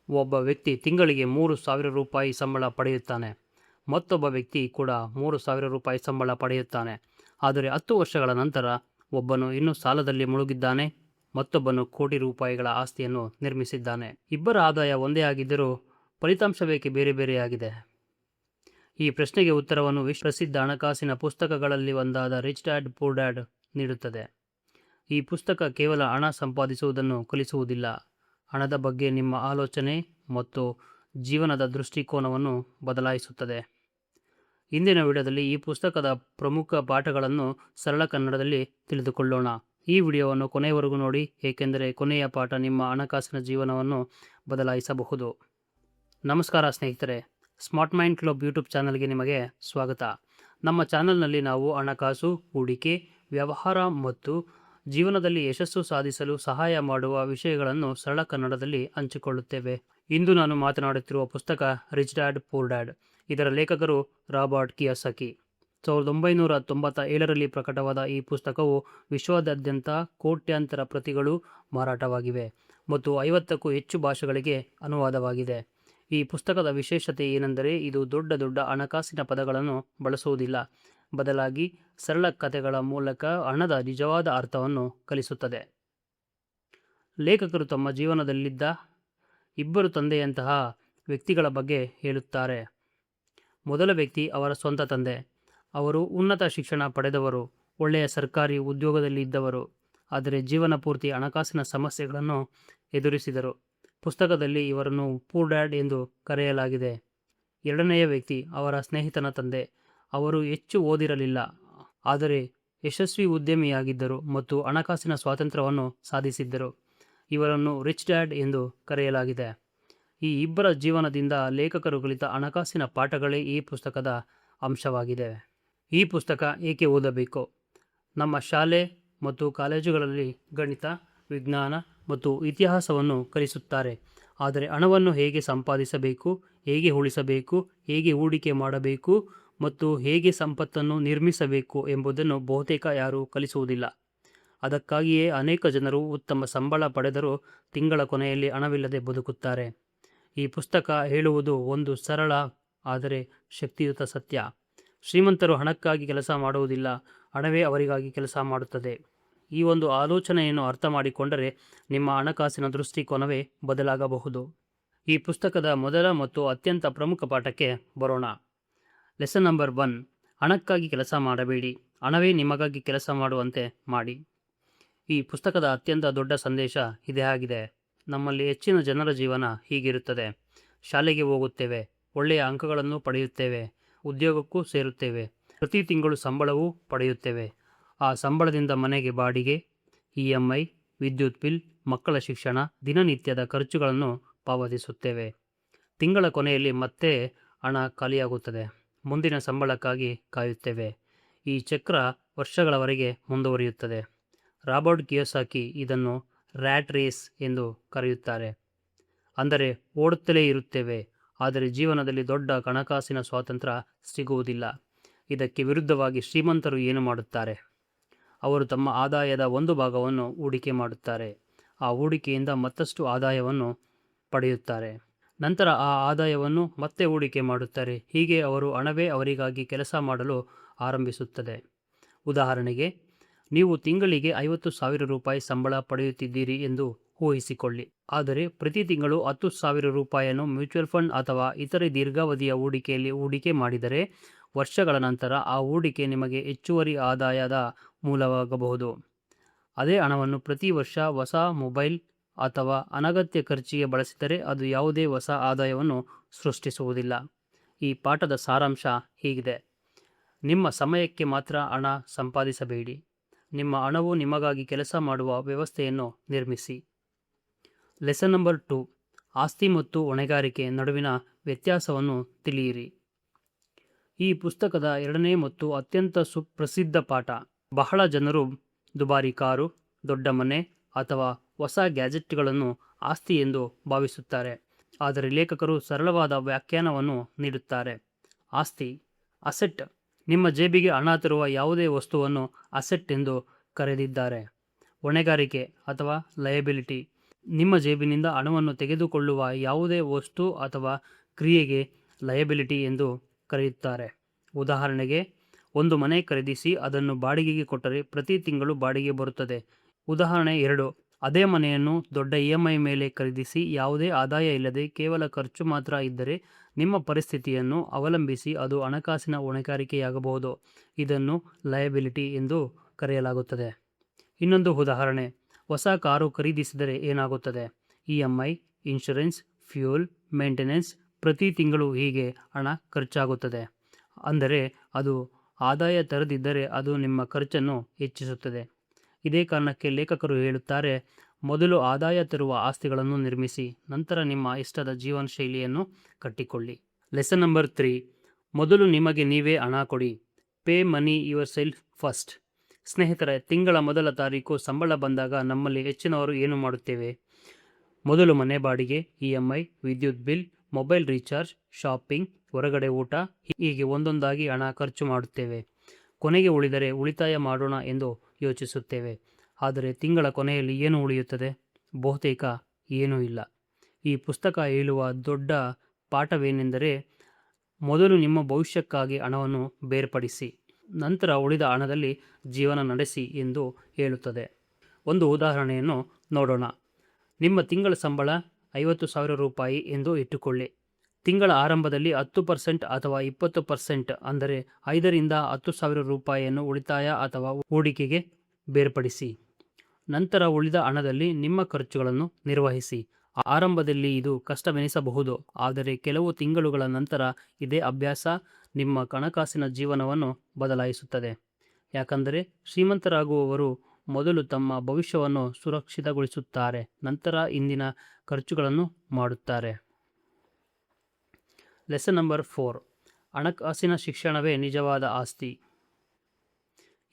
ಒಬ್ಬ ವ್ಯಕ್ತಿ ತಿಂಗಳಿಗೆ 3,000 ರೂಪಾಯಿ ಸಂಬಳ ಪಡೆಯುತ್ತಾನೆ. ಮತ್ತೊಬ್ಬ ವ್ಯಕ್ತಿ ಕೂಡ 3,000 ರೂಪಾಯಿ ಸಂಬಳ ಪಡೆಯುತ್ತಾನೆ. ಆದರೆ 10 ವರ್ಷಗಳ ನಂತರ ಒಬ್ಬನು ಇನ್ನೂ ಸಾಲದಲ್ಲಿ ಮುಳುಗಿದ್ದಾನೆ, ಮತ್ತೊಬ್ಬನು ಕೋಟಿ ರೂಪಾಯಿಗಳ ಆಸ್ತಿಯನ್ನು ನಿರ್ಮಿಸಿದ್ದಾನೆ. ಇಬ್ಬರ ಆದಾಯ ಒಂದೇ ಆಗಿದ್ದರೂ ಫಲಿತಾಂಶವೇಕೆ ಬೇರೆ ಬೇರೆಯಾಗಿದೆ? ಈ ಪ್ರಶ್ನೆಗೆ ಉತ್ತರವನ್ನು ಪ್ರಸಿದ್ಧ ಹಣಕಾಸಿನ ಪುಸ್ತಕಗಳಲ್ಲಿ ಒಂದಾದ ರಿಚ್ ಡ್ಯಾಡ್ ಪೂರ್ ಡ್ಯಾಡ್ ನೀಡುತ್ತದೆ. ಈ ಪುಸ್ತಕ ಕೇವಲ ಹಣ ಸಂಪಾದಿಸುವುದನ್ನು ಕಲಿಸುವುದಿಲ್ಲ, ಹಣದ ಬಗ್ಗೆ ನಿಮ್ಮ ಆಲೋಚನೆ ಮತ್ತು ಜೀವನದ ದೃಷ್ಟಿಕೋನವನ್ನು ಬದಲಾಯಿಸುತ್ತದೆ. ಇಂದಿನ ವಿಡಿಯೋದಲ್ಲಿ ಈ ಪುಸ್ತಕದ ಪ್ರಮುಖ ಪಾಠಗಳನ್ನು ಸರಳ ಕನ್ನಡದಲ್ಲಿ ತಿಳಿದುಕೊಳ್ಳೋಣ. ಈ ವಿಡಿಯೋವನ್ನು ಕೊನೆಯವರೆಗೂ ನೋಡಿ, ಏಕೆಂದರೆ ಕೊನೆಯ ಪಾಠ ನಿಮ್ಮ ಹಣಕಾಸಿನ ಜೀವನವನ್ನು ಬದಲಾಯಿಸಬಹುದು. ನಮಸ್ಕಾರ ಸ್ನೇಹಿತರೆ, ಸ್ಮಾರ್ಟ್ ಮೈಂಡ್ ಕ್ಲಬ್ ಯೂಟ್ಯೂಬ್ ಚಾನಲ್ಗೆ ನಿಮಗೆ ಸ್ವಾಗತ. ನಮ್ಮ ಚಾನಲ್ನಲ್ಲಿ ನಾವು ಹಣಕಾಸು, ಹೂಡಿಕೆ, ವ್ಯವಹಾರ ಮತ್ತು ಜೀವನದಲ್ಲಿ ಯಶಸ್ಸು ಸಾಧಿಸಲು ಸಹಾಯ ಮಾಡುವ ವಿಷಯಗಳನ್ನು ಸರಳ ಕನ್ನಡದಲ್ಲಿ ಹಂಚಿಕೊಳ್ಳುತ್ತೇವೆ. ಇಂದು ನಾನು ಮಾತನಾಡುತ್ತಿರುವ ಪುಸ್ತಕ ರಿಚ್ ಡ್ಯಾಡ್ ಪೂರ್ ಡ್ಯಾಡ್. ಇದರ ಲೇಖಕರು ರಾಬರ್ಟ್ ಕಿಯೋಸಾಕಿ. 1997ರಲ್ಲಿ ಪ್ರಕಟವಾದ ಈ ಪುಸ್ತಕವು ವಿಶ್ವದಾದ್ಯಂತ ಕೋಟ್ಯಾಂತರ ಪ್ರತಿಗಳು ಮಾರಾಟವಾಗಿವೆ ಮತ್ತು 50ಕ್ಕೂ ಹೆಚ್ಚು ಭಾಷೆಗಳಿಗೆ ಅನುವಾದವಾಗಿದೆ. ಈ ಪುಸ್ತಕದ ವಿಶೇಷತೆ ಏನೆಂದರೆ ಇದು ದೊಡ್ಡ ಹಣಕಾಸಿನ ಪದಗಳನ್ನು ಬಳಸುವುದಿಲ್ಲ, ಬದಲಾಗಿ ಸರಳ ಕಥೆಗಳ ಮೂಲಕ ಹಣದ ನಿಜವಾದ ಅರ್ಥವನ್ನು ಕಲಿಸುತ್ತದೆ. ಲೇಖಕರು ತಮ್ಮ ಜೀವನದಲ್ಲಿದ್ದ ಇಬ್ಬರು ತಂದೆಯಂತಹ ವ್ಯಕ್ತಿಗಳ ಬಗ್ಗೆ ಹೇಳುತ್ತಾರೆ. ಮೊದಲ ವ್ಯಕ್ತಿ ಅವರ ಸ್ವಂತ ತಂದೆ. ಅವರು ಉನ್ನತ ಶಿಕ್ಷಣ ಪಡೆದವರು, ಒಳ್ಳೆಯ ಸರ್ಕಾರಿ ಉದ್ಯೋಗದಲ್ಲಿ ಇದ್ದವರು, ಆದರೆ ಜೀವನ ಪೂರ್ತಿ ಹಣಕಾಸಿನ ಸಮಸ್ಯೆಗಳನ್ನು ಎದುರಿಸಿದರು. ಪುಸ್ತಕದಲ್ಲಿ ಇವರನ್ನು ಪೂರ್ ಡ್ಯಾಡ್ ಎಂದು ಕರೆಯಲಾಗಿದೆ. ಎರಡನೆಯ ವ್ಯಕ್ತಿ ಅವರ ಸ್ನೇಹಿತನ ತಂದೆ. ಅವರು ಹೆಚ್ಚು ಓದಿರಲಿಲ್ಲ, ಆದರೆ ಯಶಸ್ವಿ ಉದ್ಯಮಿಯಾಗಿದ್ದರು ಮತ್ತು ಹಣಕಾಸಿನ ಸ್ವಾತಂತ್ರ್ಯವನ್ನು ಸಾಧಿಸಿದ್ದರು. ಇವರನ್ನು ರಿಚ್ ಡ್ಯಾಡ್ ಎಂದು ಕರೆಯಲಾಗಿದೆ. ಈ ಇಬ್ಬರ ಜೀವನದಿಂದ ಲೇಖಕರು ಕಲಿತ ಹಣಕಾಸಿನ ಪಾಠಗಳೇ ಈ ಪುಸ್ತಕದ ಅಂಶವಾಗಿದೆ. ಈ ಪುಸ್ತಕ ಏಕೆ ಓದಬೇಕು? ನಮ್ಮ ಶಾಲೆ ಮತ್ತು ಕಾಲೇಜುಗಳಲ್ಲಿ ಗಣಿತ, ವಿಜ್ಞಾನ ಮತ್ತು ಇತಿಹಾಸವನ್ನು ಕಲಿಸುತ್ತಾರೆ, ಆದರೆ ಹಣವನ್ನು ಹೇಗೆ ಸಂಪಾದಿಸಬೇಕು, ಹೇಗೆ ಉಳಿಸಬೇಕು, ಹೇಗೆ ಹೂಡಿಕೆ ಮಾಡಬೇಕು ಮತ್ತು ಹೇಗೆ ಸಂಪತ್ತನ್ನು ನಿರ್ಮಿಸಬೇಕು ಎಂಬುದನ್ನು ಬಹುತೇಕ ಯಾರೂ ಕಲಿಸುವುದಿಲ್ಲ. ಅದಕ್ಕಾಗಿಯೇ ಅನೇಕ ಜನರು ಉತ್ತಮ ಸಂಬಳ ಪಡೆದರೂ ತಿಂಗಳ ಕೊನೆಯಲ್ಲಿ ಹಣವಿಲ್ಲದೆ ಬದುಕುತ್ತಾರೆ. ಈ ಪುಸ್ತಕ ಹೇಳುವುದು ಒಂದು ಸರಳ ಆದರೆ ಶಕ್ತಿಯುತ ಸತ್ಯ: ಶ್ರೀಮಂತರು ಹಣಕ್ಕಾಗಿ ಕೆಲಸ ಮಾಡುವುದಿಲ್ಲ, ಹಣವೇ ಅವರಿಗಾಗಿ ಕೆಲಸ ಮಾಡುತ್ತದೆ. ಈ ಒಂದು ಆಲೋಚನೆಯನ್ನು ಅರ್ಥ ಮಾಡಿಕೊಂಡರೆ ನಿಮ್ಮ ಹಣಕಾಸಿನ ದೃಷ್ಟಿಕೋನವೇ ಬದಲಾಗಬಹುದು. ಈ ಪುಸ್ತಕದ ಮೊದಲ ಮತ್ತು ಅತ್ಯಂತ ಪ್ರಮುಖ ಪಾಠಕ್ಕೆ ಬರೋಣ. ಲೆಸನ್ ನಂಬರ್ 1: ಹಣಕ್ಕಾಗಿ ಕೆಲಸ ಮಾಡಬೇಡಿ, ಹಣವೇ ನಿಮಗಾಗಿ ಕೆಲಸ ಮಾಡುವಂತೆ ಮಾಡಿ. ಈ ಪುಸ್ತಕದ ಅತ್ಯಂತ ದೊಡ್ಡ ಸಂದೇಶ ಇದೇ ಆಗಿದೆ. ನಮ್ಮಲ್ಲಿ ಹೆಚ್ಚಿನ ಜನರ ಜೀವನ ಹೀಗಿರುತ್ತದೆ: ಶಾಲೆಗೆ ಹೋಗುತ್ತೇವೆ, ಒಳ್ಳೆಯ ಅಂಕಗಳನ್ನು ಪಡೆಯುತ್ತೇವೆ, ಉದ್ಯೋಗಕ್ಕೂ ಸೇರುತ್ತೇವೆ, ಪ್ರತಿ ತಿಂಗಳು ಸಂಬಳವೂ ಪಡೆಯುತ್ತೇವೆ. ಆ ಸಂಬಳದಿಂದ ಮನೆಗೆ ಬಾಡಿಗೆ, EMI, ವಿದ್ಯುತ್ ಬಿಲ್, ಮಕ್ಕಳ ಶಿಕ್ಷಣ, ದಿನನಿತ್ಯದ ಖರ್ಚುಗಳನ್ನು ಪಾವತಿಸುತ್ತೇವೆ. ತಿಂಗಳ ಕೊನೆಯಲ್ಲಿ ಮತ್ತೆ ಹಣ ಖಾಲಿಯಾಗುತ್ತದೆ. ಮುಂದಿನ ಸಂಬಳಕ್ಕಾಗಿ ಕಾಯುತ್ತೇವೆ. ಈ ಚಕ್ರ ವರ್ಷಗಳವರೆಗೆ ಮುಂದುವರಿಯುತ್ತದೆ. ರಾಬರ್ಟ್ ಕಿಯೋಸಾಕಿ ಇದನ್ನು ರ್ಯಾಟ್ ರೇಸ್ ಎಂದು ಕರೆಯುತ್ತಾರೆ. ಅಂದರೆ ಓಡುತ್ತಲೇ ಇರುತ್ತೇವೆ, ಆದರೆ ಜೀವನದಲ್ಲಿ ದೊಡ್ಡ ಹಣಕಾಸಿನ ಸ್ವಾತಂತ್ರ್ಯ ಸಿಗುವುದಿಲ್ಲ. ಇದಕ್ಕೆ ವಿರುದ್ಧವಾಗಿ ಶ್ರೀಮಂತರು ಏನು ಮಾಡುತ್ತಾರೆ? ಅವರು ತಮ್ಮ ಆದಾಯದ ಒಂದು ಭಾಗವನ್ನು ಹೂಡಿಕೆ ಮಾಡುತ್ತಾರೆ. ಆ ಹೂಡಿಕೆಯಿಂದ ಮತ್ತಷ್ಟು ಆದಾಯವನ್ನು ಪಡೆಯುತ್ತಾರೆ. ನಂತರ ಆ ಆದಾಯವನ್ನು ಮತ್ತೆ ಹೂಡಿಕೆ ಮಾಡುತ್ತಾರೆ. ಹೀಗೆ ಅವರು ಹಣವೇ ಅವರಿಗಾಗಿ ಕೆಲಸ ಮಾಡಲು ಆರಂಭಿಸುತ್ತದೆ. ಉದಾಹರಣೆಗೆ, ನೀವು ತಿಂಗಳಿಗೆ 50,000 ರೂಪಾಯಿ ಸಂಬಳ ಪಡೆಯುತ್ತಿದ್ದೀರಿ ಎಂದು ಊಹಿಸಿಕೊಳ್ಳಿ. ಆದರೆ ಪ್ರತಿ ತಿಂಗಳು 10,000 ರೂಪಾಯಿಯನ್ನು ಮ್ಯೂಚುವಲ್ ಫಂಡ್ ಅಥವಾ ಇತರೆ ದೀರ್ಘಾವಧಿಯ ಹೂಡಿಕೆಯಲ್ಲಿ ಹೂಡಿಕೆ ಮಾಡಿದರೆ, ವರ್ಷಗಳ ನಂತರ ಆ ಹೂಡಿಕೆ ನಿಮಗೆ ಹೆಚ್ಚುವರಿ ಆದಾಯದ ಮೂಲವಾಗಬಹುದು. ಅದೇ ಹಣವನ್ನು ಪ್ರತಿ ವರ್ಷ ಹೊಸ ಮೊಬೈಲ್ ಅಥವಾ ಅನಗತ್ಯ ಖರ್ಚಿಗೆ ಬಳಸಿದರೆ ಅದು ಯಾವುದೇ ಹೊಸ ಆದಾಯವನ್ನು ಸೃಷ್ಟಿಸುವುದಿಲ್ಲ. ಈ ಪಾಠದ ಸಾರಾಂಶ ಹೀಗಿದೆ: ನಿಮ್ಮ ಸಮಯಕ್ಕೆ ಮಾತ್ರ ಹಣ ಸಂಪಾದಿಸಬೇಡಿ, ನಿಮ್ಮ ಹಣವು ನಿಮಗಾಗಿ ಕೆಲಸ ಮಾಡುವ ವ್ಯವಸ್ಥೆಯನ್ನು ನಿರ್ಮಿಸಿ. ಲೆಸನ್ ನಂಬರ್ 2: ಆಸ್ತಿ ಮತ್ತು ಹೊಣೆಗಾರಿಕೆ ನಡುವಿನ ವ್ಯತ್ಯಾಸವನ್ನು ತಿಳಿಯಿರಿ. ಈ ಪುಸ್ತಕದ ಎರಡನೇ ಮತ್ತು ಅತ್ಯಂತ ಸುಪ್ರಸಿದ್ಧ ಪಾಠ. ಬಹಳ ಜನರು ದುಬಾರಿ ಕಾರು, ದೊಡ್ಡ ಮನೆ ಅಥವಾ ಹೊಸ ಗ್ಯಾಜೆಟ್ಗಳನ್ನು ಆಸ್ತಿ ಎಂದು ಭಾವಿಸುತ್ತಾರೆ. ಆದರೆ ಲೇಖಕರು ಸರಳವಾದ ವ್ಯಾಖ್ಯಾನವನ್ನು ನೀಡುತ್ತಾರೆ. ಆಸ್ತಿ, ಅಸೆಟ್, ನಿಮ್ಮ ಜೇಬಿಗೆ ಹಣ ತರುವ ಯಾವುದೇ ವಸ್ತುವನ್ನು ಅಸೆಟ್ ಎಂದು ಕರೆದಿದ್ದಾರೆ. ಹೊಣೆಗಾರಿಕೆ ಅಥವಾ ಲಯಬಿಲಿಟಿ, ನಿಮ್ಮ ಜೇಬಿನಿಂದ ಹಣವನ್ನು ತೆಗೆದುಕೊಳ್ಳುವ ಯಾವುದೇ ವಸ್ತು ಅಥವಾ ಕ್ರಿಯೆಗೆ ಲಯಬಿಲಿಟಿ ಎಂದು ಕರೆಯುತ್ತಾರೆ. ಉದಾಹರಣೆಗೆ, ಒಂದು ಮನೆ ಖರೀದಿಸಿ ಅದನ್ನು ಬಾಡಿಗೆಗೆ ಕೊಟ್ಟರೆ ಪ್ರತಿ ತಿಂಗಳು ಬಾಡಿಗೆ ಬರುತ್ತದೆ. ಉದಾಹರಣೆ 2, ಅದೇ ಮನೆಯನ್ನು ದೊಡ್ಡ EMI ಮೇಲೆ ಖರೀದಿಸಿ ಯಾವುದೇ ಆದಾಯ ಇಲ್ಲದೆ ಕೇವಲ ಖರ್ಚು ಮಾತ್ರ ಇದ್ದರೆ ನಿಮ್ಮ ಪರಿಸ್ಥಿತಿಯನ್ನು ಅವಲಂಬಿಸಿ ಅದು ಹಣಕಾಸಿನ ಹೊಣೆಗಾರಿಕೆಯಾಗಬಹುದು. ಇದನ್ನು ಲಯಬಿಲಿಟಿ ಎಂದು ಕರೆಯಲಾಗುತ್ತದೆ. ಇನ್ನೊಂದು ಉದಾಹರಣೆ, ಹೊಸ ಕಾರು ಖರೀದಿಸಿದರೆ ಏನಾಗುತ್ತದೆ? EMI, ಇನ್ಶೂರೆನ್ಸ್, ಫ್ಯೂಲ್, ಮೇಂಟೆನೆನ್ಸ್, ಪ್ರತಿ ತಿಂಗಳು ಹೀಗೆ ಹಣ ಖರ್ಚಾಗುತ್ತದೆ. ಅಂದರೆ ಅದು ಆದಾಯ ತರದಿದ್ದರೆ ಅದು ನಿಮ್ಮ ಖರ್ಚನ್ನು ಹೆಚ್ಚಿಸುತ್ತದೆ. ಇದೇ ಕಾರಣಕ್ಕೆ ಲೇಖಕರು ಹೇಳುತ್ತಾರೆ, ಮೊದಲು ಆದಾಯ ತರುವ ಆಸ್ತಿಗಳನ್ನು ನಿರ್ಮಿಸಿ, ನಂತರ ನಿಮ್ಮ ಇಷ್ಟದ ಜೀವನ ಶೈಲಿಯನ್ನು ಕಟ್ಟಿಕೊಳ್ಳಿ. ಲೆಸನ್ ನಂಬರ್ 3, ಮೊದಲು ನಿಮಗೆ ನೀವೇ ಹಣ ಕೊಡಿ. Pay money your self first. ಸ್ನೇಹಿತರೆ, ತಿಂಗಳ ಮೊದಲ ತಾರೀಕು ಸಂಬಳ ಬಂದಾಗ ನಮ್ಮಲ್ಲಿ ಹೆಚ್ಚಿನವರು ಏನು ಮಾಡುತ್ತೇವೆ? ಮೊದಲು ಮನೆ ಬಾಡಿಗೆ, EMI, ವಿದ್ಯುತ್ ಬಿಲ್, ಮೊಬೈಲ್ ರೀಚಾರ್ಜ್, ಶಾಪಿಂಗ್, ಹೊರಗಡೆ ಊಟ, ಹೀಗೆ ಒಂದೊಂದಾಗಿ ಹಣ ಖರ್ಚು ಮಾಡುತ್ತೇವೆ. ಕೊನೆಗೆ ಉಳಿದರೆ ಉಳಿತಾಯ ಮಾಡೋಣ ಎಂದು ಯೋಚಿಸುತ್ತೇವೆ. ಆದರೆ ತಿಂಗಳ ಕೊನೆಯಲ್ಲಿ ಏನು ಉಳಿಯುತ್ತದೆ? ಬಹುತೇಕ ಏನೂ ಇಲ್ಲ. ಈ ಪುಸ್ತಕ ಹೇಳುವ ದೊಡ್ಡ ಪಾಠವೇನೆಂದರೆ, ಮೊದಲು ನಿಮ್ಮ ಭವಿಷ್ಯಕ್ಕಾಗಿ ಹಣವನ್ನು ಬೇರ್ಪಡಿಸಿ, ನಂತರ ಉಳಿದ ಹಣದಲ್ಲಿ ಜೀವನ ನಡೆಸಿ ಎಂದು ಹೇಳುತ್ತದೆ. ಒಂದು ಉದಾಹರಣೆಯನ್ನು ನೋಡೋಣ. ನಿಮ್ಮ ತಿಂಗಳ ಸಂಬಳ 50,000 ರೂಪಾಯಿ ಎಂದು ಇಟ್ಟುಕೊಳ್ಳಿ. ತಿಂಗಳ ಆರಂಭದಲ್ಲಿ 10% ಅಥವಾ 20% ಅಂದರೆ 5ರಿಂದ 10,000 ರೂಪಾಯಿಯನ್ನು ಉಳಿತಾಯ ಅಥವಾ ಹೂಡಿಕೆಗೆ ಬೇರ್ಪಡಿಸಿ. ನಂತರ ಉಳಿದ ಹಣದಲ್ಲಿ ನಿಮ್ಮ ಖರ್ಚುಗಳನ್ನು ನಿರ್ವಹಿಸಿ. ಆರಂಭದಲ್ಲಿ ಇದು ಕಷ್ಟವೆನಿಸಬಹುದು, ಆದರೆ ಕೆಲವು ತಿಂಗಳುಗಳ ನಂತರ ಇದೇ ಅಭ್ಯಾಸ ನಿಮ್ಮ ಹಣಕಾಸಿನ ಜೀವನವನ್ನು ಬದಲಾಯಿಸುತ್ತದೆ. ಯಾಕಂದರೆ ಶ್ರೀಮಂತರಾಗುವವರು ಮೊದಲು ತಮ್ಮ ಭವಿಷ್ಯವನ್ನು ಸುರಕ್ಷಿತಗೊಳಿಸುತ್ತಾರೆ, ನಂತರ ಇಂದಿನ ಖರ್ಚುಗಳನ್ನು ಮಾಡುತ್ತಾರೆ. ಲೆಸನ್ ನಂಬರ್ 4, ಹಣಕಾಸಿನ ಶಿಕ್ಷಣವೇ ನಿಜವಾದ ಆಸ್ತಿ.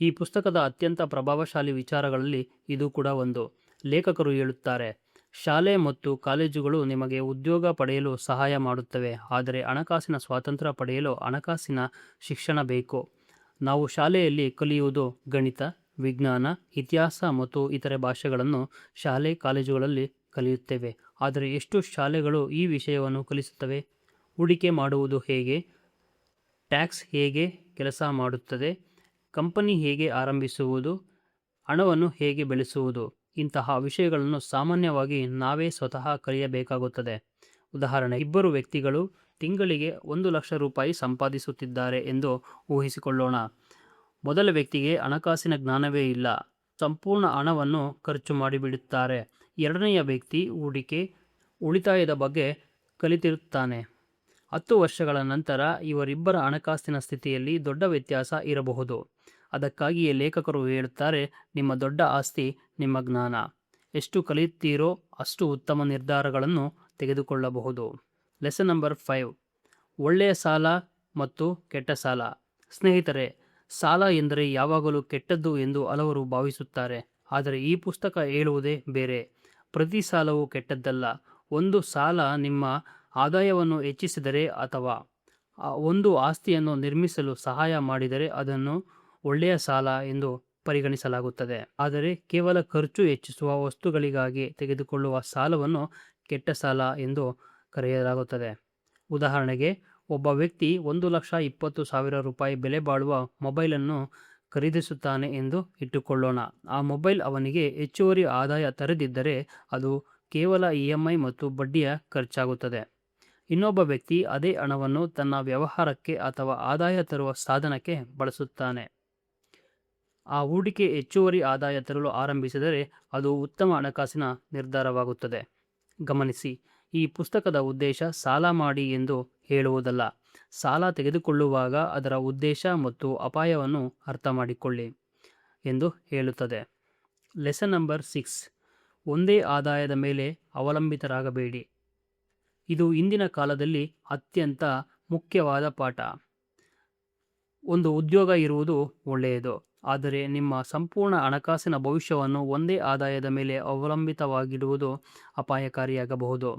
ಈ ಪುಸ್ತಕದ ಅತ್ಯಂತ ಪ್ರಭಾವಶಾಲಿ ವಿಚಾರಗಳಲ್ಲಿ ಇದು ಕೂಡ ಒಂದು. ಲೇಖಕರು ಹೇಳುತ್ತಾರೆ, ಶಾಲೆ ಮತ್ತು ಕಾಲೇಜುಗಳು ನಿಮಗೆ ಉದ್ಯೋಗ ಪಡೆಯಲು ಸಹಾಯ ಮಾಡುತ್ತವೆ, ಆದರೆ ಹಣಕಾಸಿನ ಸ್ವಾತಂತ್ರ್ಯ ಪಡೆಯಲು ಹಣಕಾಸಿನ ಶಿಕ್ಷಣ ಬೇಕು. ನಾವು ಶಾಲೆಯಲ್ಲಿ ಕಲಿಯುವುದು ಗಣಿತ, ವಿಜ್ಞಾನ, ಇತಿಹಾಸ ಮತ್ತು ಇತರೆ ಭಾಷೆಗಳನ್ನು ಶಾಲೆ ಕಾಲೇಜುಗಳಲ್ಲಿ ಕಲಿಯುತ್ತೇವೆ. ಆದರೆ ಎಷ್ಟು ಶಾಲೆಗಳು ಈ ವಿಷಯವನ್ನು ಕಲಿಸುತ್ತವೆ? ಹೂಡಿಕೆ ಮಾಡುವುದು ಹೇಗೆ, ಟ್ಯಾಕ್ಸ್ ಹೇಗೆ ಕೆಲಸ ಮಾಡುತ್ತದೆ, ಕಂಪನಿ ಹೇಗೆ ಆರಂಭಿಸುವುದು, ಹಣವನ್ನು ಹೇಗೆ ಬೆಳೆಸುವುದು, ಇಂತಹ ವಿಷಯಗಳನ್ನು ಸಾಮಾನ್ಯವಾಗಿ ನಾವೇ ಸ್ವತಃ ಕಲಿಯಬೇಕಾಗುತ್ತದೆ. ಉದಾಹರಣೆ, ಇಬ್ಬರು ವ್ಯಕ್ತಿಗಳು ತಿಂಗಳಿಗೆ 1,00,000 ರೂಪಾಯಿ ಸಂಪಾದಿಸುತ್ತಿದ್ದಾರೆ ಎಂದು ಊಹಿಸಿಕೊಳ್ಳೋಣ. ಮೊದಲ ವ್ಯಕ್ತಿಗೆ ಹಣಕಾಸಿನ ಜ್ಞಾನವೇ ಇಲ್ಲ, ಸಂಪೂರ್ಣ ಹಣವನ್ನು ಖರ್ಚು ಮಾಡಿಬಿಡುತ್ತಾರೆ. ಎರಡನೆಯ ವ್ಯಕ್ತಿ ಹೂಡಿಕೆ, ಉಳಿತಾಯದ ಬಗ್ಗೆ ಕಲಿತಿರುತ್ತಾನೆ. 10 ವರ್ಷಗಳ ನಂತರ ಇವರಿಬ್ಬರ ಹಣಕಾಸಿನ ಸ್ಥಿತಿಯಲ್ಲಿ ದೊಡ್ಡ ವ್ಯತ್ಯಾಸ ಇರಬಹುದು. ಅದಕ್ಕಾಗಿಯೇ ಲೇಖಕರು ಹೇಳುತ್ತಾರೆ, ನಿಮ್ಮ ದೊಡ್ಡ ಆಸ್ತಿ ನಿಮ್ಮ ಜ್ಞಾನ. ಎಷ್ಟು ಕಲಿಯುತ್ತೀರೋ ಅಷ್ಟು ಉತ್ತಮ ನಿರ್ಧಾರಗಳನ್ನು ತೆಗೆದುಕೊಳ್ಳಬಹುದು. ಲೆಸನ್ ನಂಬರ್ 5, ಒಳ್ಳೆಯ ಸಾಲ ಮತ್ತು ಕೆಟ್ಟ ಸಾಲ. ಸ್ನೇಹಿತರೆ, ಸಾಲ ಎಂದರೆ ಯಾವಾಗಲೂ ಕೆಟ್ಟದ್ದು ಎಂದು ಹಲವರು ಭಾವಿಸುತ್ತಾರೆ. ಆದರೆ ಈ ಪುಸ್ತಕ ಹೇಳುವುದೇ ಬೇರೆ. ಪ್ರತಿ ಸಾಲವೂ ಕೆಟ್ಟದ್ದಲ್ಲ. ಒಂದು ಸಾಲ ನಿಮ್ಮ ಆದಾಯವನ್ನು ಹೆಚ್ಚಿಸಿದರೆ ಅಥವಾ ಒಂದು ಆಸ್ತಿಯನ್ನು ನಿರ್ಮಿಸಲು ಸಹಾಯ ಮಾಡಿದರೆ ಅದನ್ನು ಒಳ್ಳೆಯ ಸಾಲ ಎಂದು ಪರಿಗಣಿಸಲಾಗುತ್ತದೆ. ಆದರೆ ಕೇವಲ ಖರ್ಚು ಹೆಚ್ಚಿಸುವ ವಸ್ತುಗಳಿಗಾಗಿ ತೆಗೆದುಕೊಳ್ಳುವ ಸಾಲವನ್ನು ಕೆಟ್ಟ ಸಾಲ ಎಂದು ಕರೆಯಲಾಗುತ್ತದೆ. ಉದಾಹರಣೆಗೆ, ಒಬ್ಬ ವ್ಯಕ್ತಿ 1,20,000 ರೂಪಾಯಿ ಬೆಲೆ ಬಾಳುವ ಮೊಬೈಲನ್ನು ಖರೀದಿಸುತ್ತಾನೆ ಎಂದು ಇಟ್ಟುಕೊಳ್ಳೋಣ. ಆ ಮೊಬೈಲ್ ಅವನಿಗೆ ಹೆಚ್ಚುವರಿ ಆದಾಯ ತರದಿದ್ದರೆ ಅದು ಕೇವಲ EMI ಮತ್ತು ಬಡ್ಡಿಯ ಖರ್ಚಾಗುತ್ತದೆ. ಇನ್ನೊಬ್ಬ ವ್ಯಕ್ತಿ ಅದೇ ಹಣವನ್ನು ತನ್ನ ವ್ಯವಹಾರಕ್ಕೆ ಅಥವಾ ಆದಾಯ ತರುವ ಸಾಧನಕ್ಕೆ ಬಳಸುತ್ತಾನೆ. ಆ ಹೂಡಿಕೆ ಹೆಚ್ಚುವರಿ ಆದಾಯ ತರಲು ಆರಂಭಿಸಿದರೆ ಅದು ಉತ್ತಮ ಹಣಕಾಸಿನ ನಿರ್ಧಾರವಾಗುತ್ತದೆ. ಗಮನಿಸಿ, ಈ ಪುಸ್ತಕದ ಉದ್ದೇಶ ಸಾಲ ಮಾಡಿ ಎಂದು ಹೇಳುವುದಲ್ಲ. ಸಾಲ ತೆಗೆದುಕೊಳ್ಳುವಾಗ ಅದರ ಉದ್ದೇಶ ಮತ್ತು ಅಪಾಯವನ್ನು ಅರ್ಥ ಮಾಡಿಕೊಳ್ಳಿ ಎಂದು ಹೇಳುತ್ತದೆ. ಲೆಸನ್ ನಂಬರ್ 6, ಒಂದೇ ಆದಾಯದ ಮೇಲೆ ಅವಲಂಬಿತರಾಗಬೇಡಿ. ಇದು ಇಂದಿನ ಕಾಲದಲ್ಲಿ ಅತ್ಯಂತ ಮುಖ್ಯವಾದ ಪಾಠ. ಒಂದು ಉದ್ಯೋಗ ಇರುವುದು ಒಳ್ಳೆಯದು, ಆದರೆ ನಿಮ್ಮ ಸಂಪೂರ್ಣ ಹಣಕಾಸಿನ ಭವಿಷ್ಯವನ್ನು ಒಂದೇ ಆದಾಯದ ಮೇಲೆ ಅವಲಂಬಿತವಾಗಿಡುವುದು ಅಪಾಯಕಾರಿಯಾಗಬಹುದು.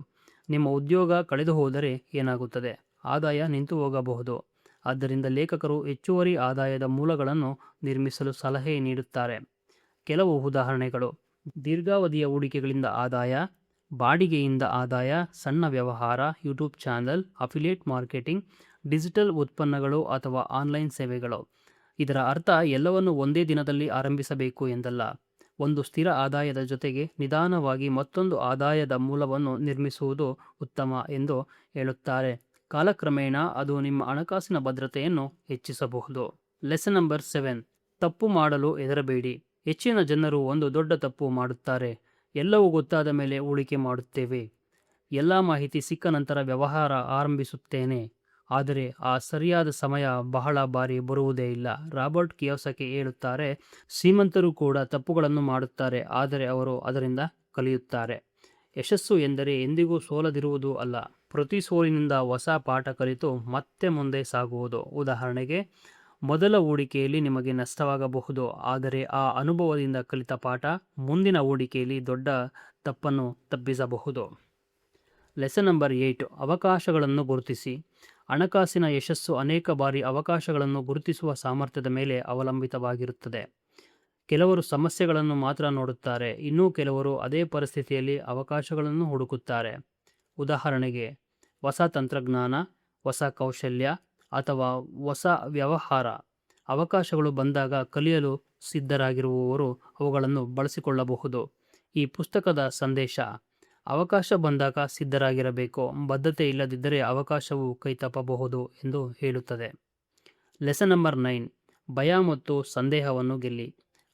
ನಿಮ್ಮ ಉದ್ಯೋಗ ಕಳೆದು ಹೋದರೆ ಏನಾಗುತ್ತದೆ? ಆದಾಯ ನಿಂತು ಹೋಗಬಹುದು. ಆದ್ದರಿಂದ ಲೇಖಕರು ಹೆಚ್ಚುವರಿ ಆದಾಯದ ಮೂಲಗಳನ್ನು ನಿರ್ಮಿಸಲು ಸಲಹೆ ನೀಡುತ್ತಾರೆ. ಕೆಲವು ಉದಾಹರಣೆಗಳು: ದೀರ್ಘಾವಧಿಯ ಹೂಡಿಕೆಗಳಿಂದ ಆದಾಯ, ಬಾಡಿಗೆಯಿಂದ ಆದಾಯ, ಸಣ್ಣ ವ್ಯವಹಾರ, YouTube channel, affiliate marketing, digital ಉತ್ಪನ್ನಗಳು ಅಥವಾ ಆನ್ಲೈನ್ ಸೇವೆಗಳು. ಇದರ ಅರ್ಥ ಎಲ್ಲವನ್ನು ಒಂದೇ ದಿನದಲ್ಲಿ ಆರಂಭಿಸಬೇಕು ಎಂದಲ್ಲ. ಒಂದು ಸ್ಥಿರ ಆದಾಯದ ಜೊತೆಗೆ ನಿಧಾನವಾಗಿ ಮತ್ತೊಂದು ಆದಾಯದ ಮೂಲವನ್ನು ನಿರ್ಮಿಸುವುದು ಉತ್ತಮ ಎಂದು ಹೇಳುತ್ತಾರೆ. ಕಾಲಕ್ರಮೇಣ ಅದು ನಿಮ್ಮ ಹಣಕಾಸಿನ ಭದ್ರತೆಯನ್ನು ಹೆಚ್ಚಿಸಬಹುದು. Lesson number 7. ತಪ್ಪು ಮಾಡಲು ಹೆದರಬೇಡಿ. ಹೆಚ್ಚಿನ ಜನರು ಒಂದು ದೊಡ್ಡ ತಪ್ಪು ಮಾಡುತ್ತಾರೆ. ಎಲ್ಲವೂ ಗೊತ್ತಾದ ಮೇಲೆ ಹೂಡಿಕೆ ಮಾಡುತ್ತೇವೆ. ಎಲ್ಲ ಮಾಹಿತಿ ಸಿಕ್ಕ ನಂತರ ವ್ಯವಹಾರ ಆರಂಭಿಸುತ್ತೇನೆ. ಆದರೆ ಆ ಸರಿಯಾದ ಸಮಯ ಬಹಳ ಬಾರಿ ಬರುವುದೇ ಇಲ್ಲ. ರಾಬರ್ಟ್ ಕಿಯೋಸಾಕಿ ಹೇಳುತ್ತಾರೆ, ಶ್ರೀಮಂತರು ಕೂಡ ತಪ್ಪುಗಳನ್ನು ಮಾಡುತ್ತಾರೆ, ಆದರೆ ಅವರು ಅದರಿಂದ ಕಲಿಯುತ್ತಾರೆ. ಯಶಸ್ಸು ಎಂದರೆ ಎಂದಿಗೂ ಸೋಲದಿರುವುದು ಅಲ್ಲ, ಪ್ರತಿ ಸೋಲಿನಿಂದ ಹೊಸ ಪಾಠ ಕಲಿತು ಮತ್ತೆ ಮುಂದೆ ಸಾಗುವುದು. ಉದಾಹರಣೆಗೆ, ಮೊದಲ ಹೂಡಿಕೆಯಲ್ಲಿ ನಿಮಗೆ ನಷ್ಟವಾಗಬಹುದು, ಆದರೆ ಆ ಅನುಭವದಿಂದ ಕಲಿತ ಪಾಠ ಮುಂದಿನ ಹೂಡಿಕೆಯಲ್ಲಿ ದೊಡ್ಡ ತಪ್ಪನ್ನು ತಪ್ಪಿಸಬಹುದು. Lesson number 8. ಅವಕಾಶಗಳನ್ನು ಗುರುತಿಸಿ. ಹಣಕಾಸಿನ ಯಶಸ್ಸು ಅನೇಕ ಬಾರಿ ಅವಕಾಶಗಳನ್ನು ಗುರುತಿಸುವ ಸಾಮರ್ಥ್ಯದ ಮೇಲೆ ಅವಲಂಬಿತವಾಗಿರುತ್ತದೆ. ಕೆಲವರು ಸಮಸ್ಯೆಗಳನ್ನು ಮಾತ್ರ ನೋಡುತ್ತಾರೆ, ಇನ್ನೂ ಕೆಲವರು ಅದೇ ಪರಿಸ್ಥಿತಿಯಲ್ಲಿ ಅವಕಾಶಗಳನ್ನು ಹುಡುಕುತ್ತಾರೆ. ಉದಾಹರಣೆಗೆ, ಹೊಸ ತಂತ್ರಜ್ಞಾನ, ಹೊಸ ಕೌಶಲ್ಯ ಅಥವಾ ಹೊಸ ವ್ಯವಹಾರ. ಅವಕಾಶಗಳು ಬಂದಾಗ ಕಲಿಯಲು ಸಿದ್ಧರಾಗಿರುವವರು ಅವುಗಳನ್ನು ಬಳಸಿಕೊಳ್ಳಬಹುದು. ಈ ಪುಸ್ತಕದ ಸಂದೇಶ: ಅವಕಾಶ ಬಂದಾಗ ಸಿದ್ಧರಾಗಿರಬೇಕು, ಬದ್ಧತೆ ಇಲ್ಲದಿದ್ದರೆ ಅವಕಾಶವು ಕೈತಪ್ಪಬಹುದು ಎಂದು ಹೇಳುತ್ತದೆ. Lesson number 9. ಭಯ ಮತ್ತು ಸಂದೇಹವನ್ನು ಗೆಲ್ಲಿ.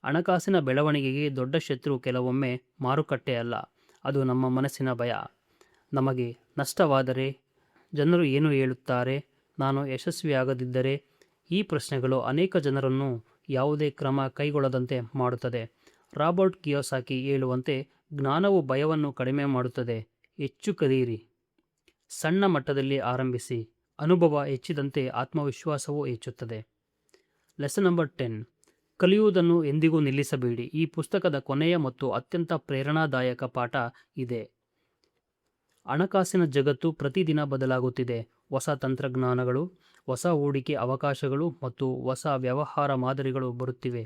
ಹಣಕಾಸಿನ ಬೆಳವಣಿಗೆಗೆ ದೊಡ್ಡ ಶತ್ರು ಕೆಲವೊಮ್ಮೆ ಮಾರುಕಟ್ಟೆ ಅಲ್ಲ, ಅದು ನಮ್ಮ ಮನಸ್ಸಿನ ಭಯ. ನಮಗೆ ನಷ್ಟವಾದರೆ, ಜನರು ಏನು ಹೇಳುತ್ತಾರೆ, ನಾನು ಯಶಸ್ವಿಯಾಗದಿದ್ದರೆ, ಈ ಪ್ರಶ್ನೆಗಳು ಅನೇಕ ಜನರನ್ನು ಯಾವುದೇ ಕ್ರಮ ಕೈಗೊಳ್ಳದಂತೆ ಮಾಡುತ್ತದೆ. ರಾಬರ್ಟ್ ಕಿಯೋಸಾಕಿ ಹೇಳುವಂತೆ, ಜ್ಞಾನವು ಭಯವನ್ನು ಕಡಿಮೆ ಮಾಡುತ್ತದೆ. ಹೆಚ್ಚು ಕಲಿಯಿರಿ, ಸಣ್ಣ ಮಟ್ಟದಲ್ಲಿ ಆರಂಭಿಸಿ. ಅನುಭವ ಹೆಚ್ಚಿದಂತೆ ಆತ್ಮವಿಶ್ವಾಸವೂ ಹೆಚ್ಚುತ್ತದೆ. Lesson number 10. ಕಲಿಯುವುದನ್ನು ಎಂದಿಗೂ ನಿಲ್ಲಿಸಬೇಡಿ. ಈ ಪುಸ್ತಕದ ಕೊನೆಯ ಮತ್ತು ಅತ್ಯಂತ ಪ್ರೇರಣಾದಾಯಕ ಪಾಠ ಇದೆ. ಹಣಕಾಸಿನ ಜಗತ್ತು ಪ್ರತಿದಿನ ಬದಲಾಗುತ್ತಿದೆ. ಹೊಸ ತಂತ್ರಜ್ಞಾನಗಳು, ಹೊಸ ಹೂಡಿಕೆ ಅವಕಾಶಗಳು ಮತ್ತು ಹೊಸ ವ್ಯವಹಾರ ಮಾದರಿಗಳು ಬರುತ್ತಿವೆ.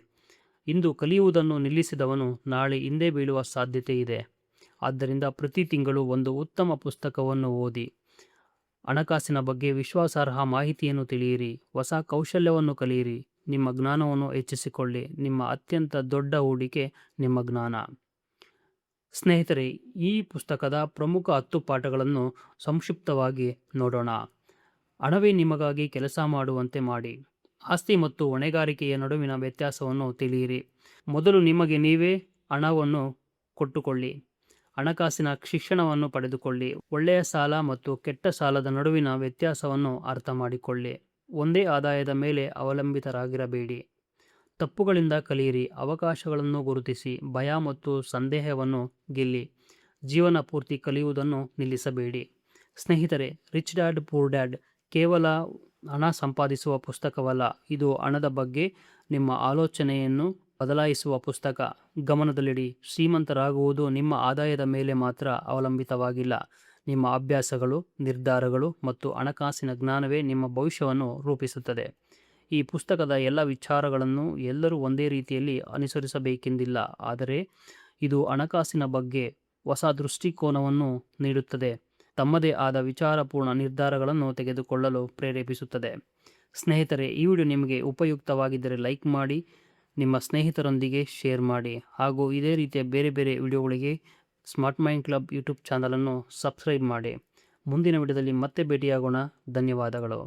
ಇಂದು ಕಲಿಯುವುದನ್ನು ನಿಲ್ಲಿಸಿದವನು ನಾಳೆ ಹಿಂದೆ ಬೀಳುವ ಸಾಧ್ಯತೆ ಇದೆ. ಆದ್ದರಿಂದ ಪ್ರತಿ ತಿಂಗಳು ಒಂದು ಉತ್ತಮ ಪುಸ್ತಕವನ್ನು ಓದಿ. ಹಣಕಾಸಿನ ಬಗ್ಗೆ ವಿಶ್ವಾಸಾರ್ಹ ಮಾಹಿತಿಯನ್ನು ತಿಳಿಯಿರಿ. ಹೊಸ ಕೌಶಲ್ಯವನ್ನು ಕಲಿಯಿರಿ. ನಿಮ್ಮ ಜ್ಞಾನವನ್ನು ಹೆಚ್ಚಿಸಿಕೊಳ್ಳಿ. ನಿಮ್ಮ ಅತ್ಯಂತ ದೊಡ್ಡ ಹೂಡಿಕೆ ನಿಮ್ಮ ಜ್ಞಾನ. ಸ್ನೇಹಿತರೆ, ಈ ಪುಸ್ತಕದ ಪ್ರಮುಖ 10 ಪಾಠಗಳನ್ನು ಸಂಕ್ಷಿಪ್ತವಾಗಿ ನೋಡೋಣ. ಹಣವೇ ನಿಮಗಾಗಿ ಕೆಲಸ ಮಾಡುವಂತೆ ಮಾಡಿ. ಆಸ್ತಿ ಮತ್ತು ಹೊಣೆಗಾರಿಕೆಯ ನಡುವಿನ ವ್ಯತ್ಯಾಸವನ್ನು ತಿಳಿಯಿರಿ. ಮೊದಲು ನಿಮಗೆ ನೀವೇ ಹಣವನ್ನು ಕೊಟ್ಟುಕೊಳ್ಳಿ. ಹಣಕಾಸಿನ ಶಿಕ್ಷಣವನ್ನು ಪಡೆದುಕೊಳ್ಳಿ. ಒಳ್ಳೆಯ ಸಾಲ ಮತ್ತು ಕೆಟ್ಟ ಸಾಲದ ನಡುವಿನ ವ್ಯತ್ಯಾಸವನ್ನು ಅರ್ಥ ಮಾಡಿಕೊಳ್ಳಿ. ಒಂದೇ ಆದಾಯದ ಮೇಲೆ ಅವಲಂಬಿತರಾಗಿರಬೇಡಿ. ತಪ್ಪುಗಳಿಂದ ಕಲಿಯಿರಿ. ಅವಕಾಶಗಳನ್ನು ಗುರುತಿಸಿ. ಭಯ ಮತ್ತು ಸಂದೇಹವನ್ನು ಗೆಲ್ಲಿ. ಜೀವನ ಪೂರ್ತಿ ಕಲಿಯುವುದನ್ನು ನಿಲ್ಲಿಸಬೇಡಿ. ಸ್ನೇಹಿತರೆ, ರಿಚ್ ಡ್ಯಾಡ್ ಪೂರ್ ಡ್ಯಾಡ್ ಕೇವಲ ಹಣ ಸಂಪಾದಿಸುವ ಪುಸ್ತಕವಲ್ಲ, ಇದು ಹಣದ ಬಗ್ಗೆ ನಿಮ್ಮ ಆಲೋಚನೆಯನ್ನು ಬದಲಾಯಿಸುವ ಪುಸ್ತಕ. ಗಮನದಲ್ಲಿಡಿ, ಶ್ರೀಮಂತರಾಗುವುದು ನಿಮ್ಮ ಆದಾಯದ ಮೇಲೆ ಮಾತ್ರ ಅವಲಂಬಿತವಾಗಿಲ್ಲ. ನಿಮ್ಮ ಅಭ್ಯಾಸಗಳು, ನಿರ್ಧಾರಗಳು ಮತ್ತು ಹಣಕಾಸಿನ ಜ್ಞಾನವೇ ನಿಮ್ಮ ಭವಿಷ್ಯವನ್ನು ರೂಪಿಸುತ್ತದೆ. ಈ ಪುಸ್ತಕದ ಎಲ್ಲ ವಿಚಾರಗಳನ್ನು ಎಲ್ಲರೂ ಒಂದೇ ರೀತಿಯಲ್ಲಿ ಅನುಸರಿಸಬೇಕೆಂದಿಲ್ಲ, ಆದರೆ ಇದು ಹಣಕಾಸಿನ ಬಗ್ಗೆ ಹೊಸ ದೃಷ್ಟಿಕೋನವನ್ನು ನೀಡುತ್ತದೆ, ತಮ್ಮದೇ ಆದ ವಿಚಾರಪೂರ್ಣ ನಿರ್ಧಾರಗಳನ್ನು ತೆಗೆದುಕೊಳ್ಳಲು ಪ್ರೇರೇಪಿಸುತ್ತದೆ. ಸ್ನೇಹಿತರೆ, ಈ ವಿಡಿಯೋ ನಿಮಗೆ ಉಪಯುಕ್ತವಾಗಿದ್ದರೆ ಲೈಕ್ ಮಾಡಿ, ನಿಮ್ಮ ಸ್ನೇಹಿತರೊಂದಿಗೆ ಶೇರ್ ಮಾಡಿ, ಹಾಗೂ ಇದೇ ರೀತಿಯ ಬೇರೆ ಬೇರೆ ವಿಡಿಯೋಗಳಿಗೆ ಸ್ಮಾರ್ಟ್ ಮೈಂಡ್ ಕ್ಲಬ್ ಯೂಟ್ಯೂಬ್ ಚಾನಲನ್ನು ಸಬ್ಸ್ಕ್ರೈಬ್ ಮಾಡಿ. ಮುಂದಿನ ವಿಡಿಯೋದಲ್ಲಿ ಮತ್ತೆ ಭೇಟಿಯಾಗೋಣ. ಧನ್ಯವಾದಗಳು.